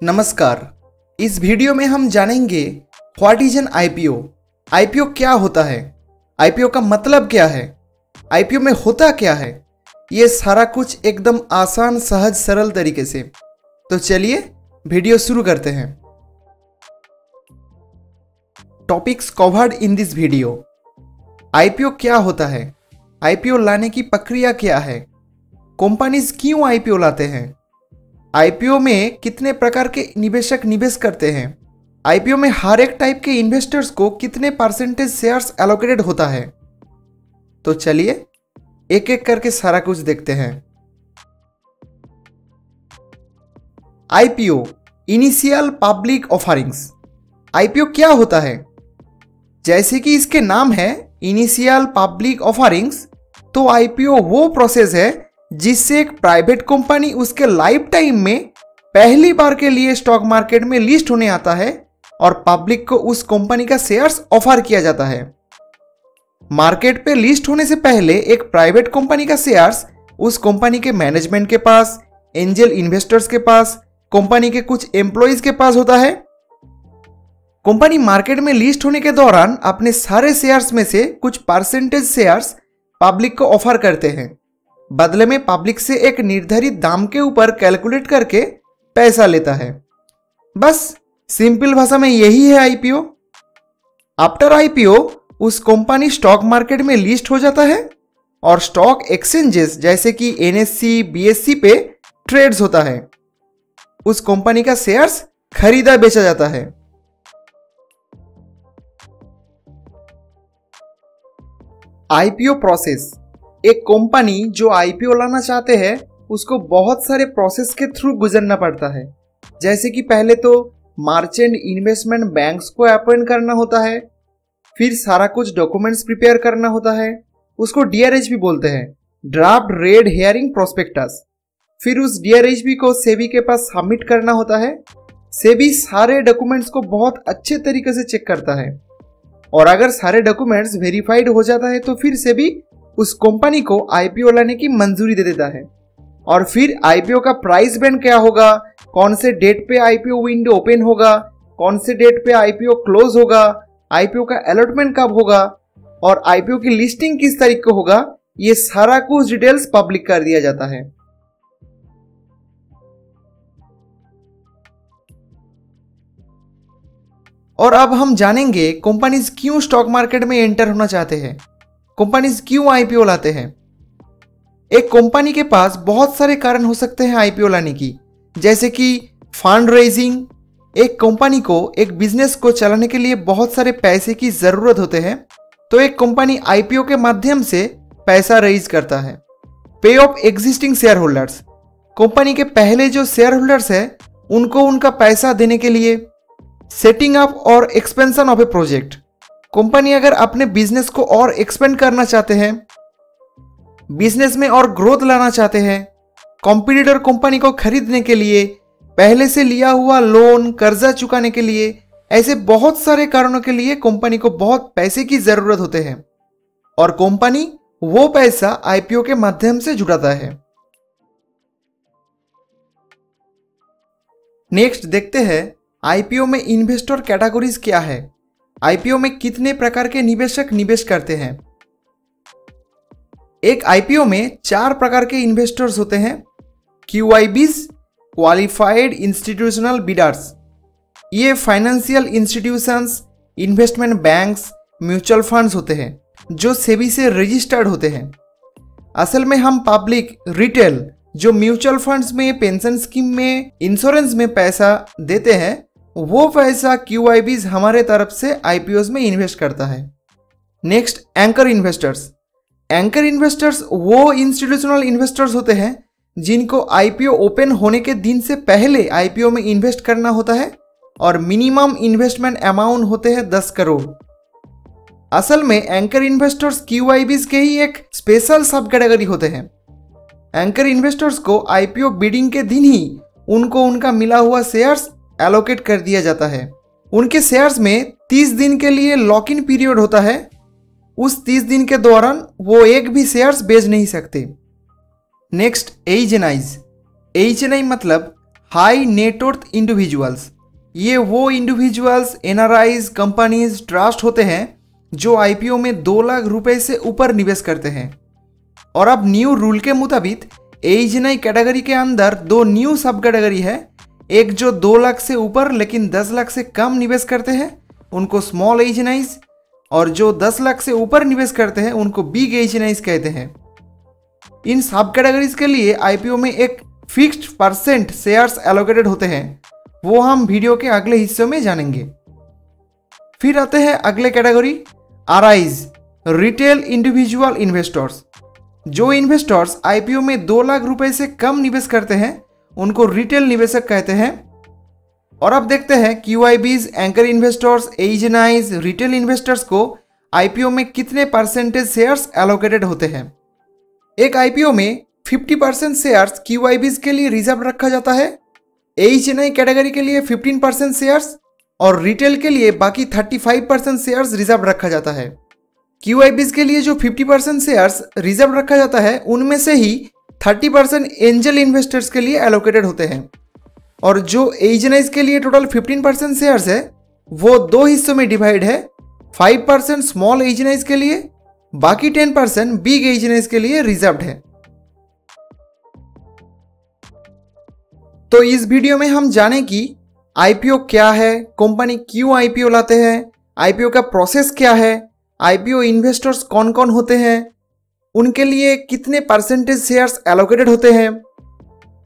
नमस्कार। इस वीडियो में हम जानेंगे what is an IPO. IPO क्या होता है, आईपीओ का मतलब क्या है, आईपीओ में होता क्या है, ये सारा कुछ एकदम आसान, सहज, सरल तरीके से। तो चलिए वीडियो शुरू करते हैं। Topics covered in this video. IPO क्या होता है, आईपीओ लाने की प्रक्रिया क्या है, कंपनीज क्यों आईपीओ लाते हैं, आईपीओ में कितने प्रकार के निवेशक निवेश करते हैं, आईपीओ में हर एक टाइप के इन्वेस्टर्स को कितने परसेंटेज शेयर्स एलोकेटेड होता है। तो चलिए एक एक करके सारा कुछ देखते हैं। IPO, initial public offerings. IPO क्या होता है? जैसे कि इसके नाम है इनिशियल पब्लिक ऑफरिंग्स, तो आईपीओ वो प्रोसेस है जिससे एक प्राइवेट कंपनी उसके लाइफ टाइम में पहली बार के लिए स्टॉक मार्केट में लिस्ट होने आता है और पब्लिक को उस कंपनी का शेयर्स ऑफर किया जाता है। मार्केट पे लिस्ट होने से पहले एक प्राइवेट कंपनी का शेयर्स उस कंपनी के मैनेजमेंट के पास, एंजल इन्वेस्टर्स के पास, कंपनी के कुछ एम्प्लॉइज के पास होता है। कंपनी मार्केट में लिस्ट होने के दौरान अपने सारे शेयर्स में से कुछ परसेंटेज शेयर्स पब्लिक को ऑफर करते हैं। बदले में पब्लिक से एक निर्धारित दाम के ऊपर कैलकुलेट करके पैसा लेता है। बस सिंपल भाषा में यही है आईपीओ। आफ्टर आईपीओ उस कंपनी स्टॉक मार्केट में लिस्ट हो जाता है और स्टॉक एक्सचेंजेस जैसे कि एनएससी, बीएससी पे ट्रेड्स होता है। उस कंपनी का शेयर्स खरीदा बेचा जाता है। IPO process. एक कंपनी जो आईपीओ लाना चाहते हैं उसको बहुत सारे प्रोसेस के थ्रू गुजरना पड़ता है। जैसे कि पहले तो मर्चेंट इन्वेस्टमेंट बैंक्स को अपॉइंट करना होता है, फिर सारा कुछ डॉक्यूमेंट्स प्रिपेयर करना होता है, उसको डीआरएच भी बोलते हैं, ड्राफ्ट रेड हेयरिंग प्रोस्पेक्टस। फिर उस डीआरएचबी को सेबी के पास सबमिट करना होता है। सेबी सारे डॉक्यूमेंट्स को बहुत अच्छे तरीके से चेक करता है और अगर सारे डॉक्यूमेंट्स वेरीफाइड हो जाता है तो फिर सेबी उस कंपनी को आईपीओ लाने की मंजूरी दे देता है। और फिर आईपीओ का प्राइस बैंड क्या होगा, कौन से डेट पे आईपीओ विंडो ओपन होगा, कौन से डेट पे आईपीओ क्लोज होगा, आईपीओ का अलॉटमेंट कब होगा और आईपीओ की लिस्टिंग किस तारीख को होगा, ये सारा कुछ डिटेल्स पब्लिक कर दिया जाता है। और अब हम जानेंगे कंपनीज क्यों स्टॉक मार्केट में एंटर होना चाहते हैं, कंपनीज क्यों आईपीओ लाते हैं। एक कंपनी के पास बहुत सारे कारण हो सकते हैं आईपीओ लाने की, जैसे कि फंड रेजिंग। एक कंपनी को एक बिजनेस को चलाने के लिए बहुत सारे पैसे की जरूरत होते हैं, तो एक कंपनी आईपीओ के माध्यम से पैसा रेज करता है। पे of existing share holders. Company के पहले जो शेयर होल्डर्स है उनको उनका पैसा देने के लिए। सेटिंग अप और expansion of A project. Company अगर अपने बिजनेस को और एक्सपेंड करना चाहते हैं, बिजनेस में और ग्रोथ लाना चाहते हैं, कॉम्पिटिटर कंपनी को खरीदने के लिए, पहले से लिया हुआ लोन, कर्जा चुकाने के लिए, ऐसे बहुत सारे कारणों के लिए कंपनी को बहुत पैसे की जरूरत होते हैं और कंपनी वो पैसा आईपीओ के माध्यम से जुटाता है। नेक्स्ट देखते हैं आईपीओ में इन्वेस्टर कैटेगरीज क्या है, आईपीओ में कितने प्रकार के निवेशक निवेश करते हैं। एक आईपीओ में 4 प्रकार के इन्वेस्टर्स होते हैं। क्यूआईबीज, क्वालिफाइड इंस्टीट्यूशनल बिडर्स। ये financial institutions, investment banks, mutual funds होते हैं जो सेबी से रजिस्टर्ड होते हैं। असल में हम पब्लिक, रिटेल जो म्यूचुअल फंड्स में, पेंशन स्कीम में, इंश्योरेंस में पैसा देते हैं, वो पैसा क्यूआईबीज हमारे तरफ से आईपीओज में इन्वेस्ट करता है। Next anchor investors. Anchor investors वो इंस्टीट्यूशनल इन्वेस्टर्स होते हैं जिनको आईपीओ ओपन होने के दिन से पहले आईपीओ में इन्वेस्ट करना होता है और मिनिमम इन्वेस्टमेंट अमाउंट होते हैं 10 करोड़। असल में एंकर इन्वेस्टर्स क्यूआईबीज के ही एक स्पेशल सब कैटेगरी होते हैं। एंकर इन्वेस्टर्स को आईपीओ बिडिंग के दिन ही उनको उनका मिला हुआ शेयर्स एलोकेट कर दिया जाता है। उनके शेयर्स में 30 दिन के लिए लॉक इन पीरियड होता है। उस 30 दिन के दौरान वो एक भी शेयर्स बेच नहीं सकते। नेक्स्ट एचएनआईज। एचएनआई मतलब हाई नेटवर्थ इंडिविजुअल्स। ये वो इंडिविजुअल्स, एनआरआईज, कंपनीज, ट्रस्ट होते हैं जो आईपीओ में 2 लाख रुपए से ऊपर निवेश करते हैं। और अब न्यू रूल के मुताबिक एज9 कैटेगरी के अंदर 2 न्यू सब कैटेगरी है। एक जो 2 लाख से ऊपर लेकिन 10 लाख से कम निवेश करते हैं उनको स्मॉल एज9, और जो 10 लाख से ऊपर निवेश करते हैं उनको बिग एज9 कहते हैं। इन सब कैटेगरीज के लिए आईपीओ में एक फिक्स्ड % शेयर्स एलोकेटेड होते हैं, वो हम वीडियो के अगले हिस्से में जानेंगे। फिर आते हैं अगले कैटेगरी, आरआईज, रिटेल इंडिविजुअल इन्वेस्टर्स। जो इन्वेस्टर्स आईपीओ में 2 लाख रुपए से कम निवेश करते हैं उनको रिटेल निवेशक कहते हैं। और अब देखते हैं क्यूआईबीज, एंकर इन्वेस्टर्स, एज9, रिटेल इन्वेस्टर्स को आईपीओ में कितने % शेयर्स एलोकेटेड होते हैं। एक आईपीओ में 50% शेयर्स क्यूआईबीज के लिए रिजर्व रखा जाता है, एज9 कैटेगरी के लिए 15% शेयर्स और रिटेल के लिए बाकी 35% शेयर्स रिजर्व रखा जाता है। क्यूआईबीज के लिए जो 50% शेयर्स रिजर्व रखा जाता है उनमें से ही 30% एंजल इन्वेस्टर्स के लिए एलोकेटेड होते हैं। और जो एज9 के लिए टोटल 15% शेयर्स है वो 2 हिस्सों में डिवाइड है, 5% स्मॉल एज9 के लिए, बाकी 10% बिग एज9 के लिए रिजर्व्ड है। तो इस वीडियो में हम जाने कि आईपीओ क्या है, कंपनी क्यों आईपीओ लाते हैं, आईपीओ का प्रोसेस क्या है, आईपीओ इन्वेस्टर्स कौन कौन होते हैं, उनके लिए कितने % शेयर्स एलोकेटेड होते हैं।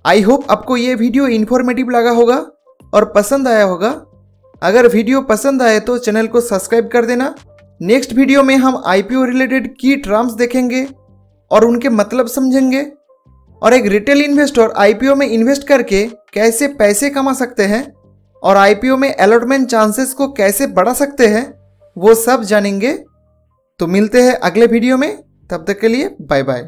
आई होप आपको ये वीडियो इन्फॉर्मेटिव लगा होगा और पसंद आया होगा। अगर वीडियो पसंद आए तो चैनल को सब्सक्राइब कर देना। नेक्स्ट वीडियो में हम आईपीओ रिलेटेड की टर्म्स देखेंगे और उनके मतलब समझेंगे, और एक रिटेल इन्वेस्टर आईपीओ में इन्वेस्ट करके कैसे पैसे कमा सकते हैं और आईपीओ में अलॉटमेंट चांसेस को कैसे बढ़ा सकते हैं वो सब जानेंगे। तो मिलते हैं अगले वीडियो में, तब तक के लिए बाय बाय।